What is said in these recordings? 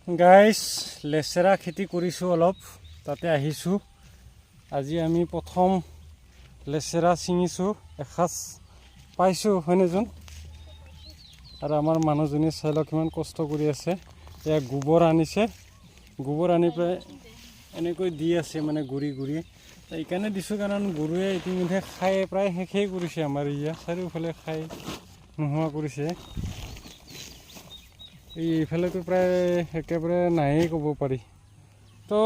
guys লেচেৰা খেতি কৰিছোঁ অলপ তাতে আহিছোঁ আজি আমি প্ৰথম লেচেৰা ছিঙিছোঁ এসাঁজ পাইছোঁ হয়নে যোন আৰু আমাৰ মানুহজনী চাই লওক কিমান কষ্ট কৰি আছে এয়া গোবৰ আনিছে গোবৰ আনি পেলাই এনেকৈ দি আছে মানে গুৰি গুৰি এইকাৰণে দিছোঁ কাৰণ গৰুৱে ইতিমধ্যে খাই প্ৰায় শেষেই কৰিছে আমাৰ ইয়াত চাৰিওফালে খাই নোহোৱা কৰিছে এইফালেতো প্ৰায় একেবাৰে নায়েই ক'ব পাৰি তো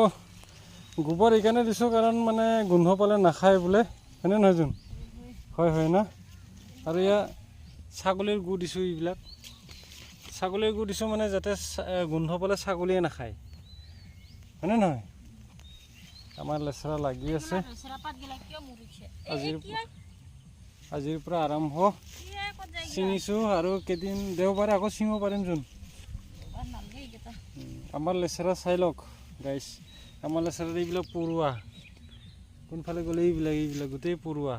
গোবৰ এইকাৰণে দিছোঁ কাৰণ মানে গোন্ধ পালে নাখায় বোলে হয়নে নহয় যোন হয় না আৰু ইয়াত ছাগলীৰ গু দিছোঁ এইবিলাক ছাগলীৰ গু দিছোঁ মানে যাতে গোন্ধ পালে ছাগলীয়ে নাখায় হয়নে নহয় আমাৰ লেচেৰা লাগি আছে আজিৰ পৰা আৰম্ভ ছিঙিছোঁ আৰু কেইদিন দেওবাৰে আকৌ ছিঙিব পাৰিম যোন আমাৰ লেচেৰা চাই লওক গাইছ আমাৰ লেচেৰা এইবিলাক পৰুৱা কোনফালে গ'লে এইবিলাক গোটেই পৰুৱা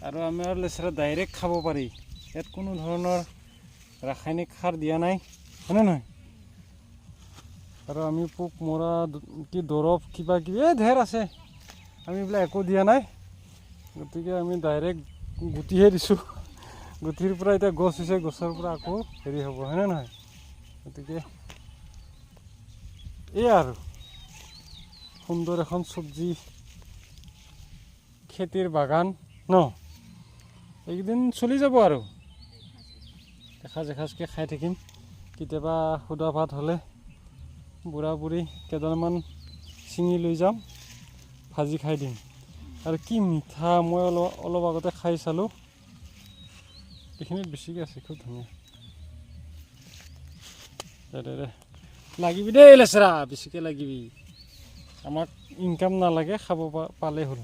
আৰু আমাৰ লেচেৰা ডাইৰেক্ট খাব পাৰি ইয়াত কোনো ধৰণৰ ৰাসায়নিক সাৰ দিয়া নাই হয়নে নহয় আৰু আমি পোক মৰা কি দৰৱ কিবা কিবি ঢেৰ আছে আমি এইবিলাক একো দিয়া নাই গতিকে আমি ডাইৰেক্ট গুটিহে দিছোঁ গুটিৰ পৰা এতিয়া গছ হৈছে গছৰ পৰা আকৌ হেৰি হ'ব হয়নে নহয় গতিকে এই আৰু সুন্দৰ এখন চব্জি খেতিৰ বাগান ন এইকেইদিন চলি যাব আৰু এসাঁজকৈ খাই থাকিম কেতিয়াবা সুদা ভাত হ'লে বুঢ়া বুঢ়ী কেইডালমান ছিঙি লৈ যাম ভাজি খাই দিম আৰু কি মিঠা মই অলপ আগতে খাই চালোঁ এইখিনিত বেছিকৈ আছে খুব ধুনীয়া দে লাগিবি দেই লেচেৰা বেছিকৈ লাগিবি আমাক ইনকাম নালাগে খাব পালে হ'ল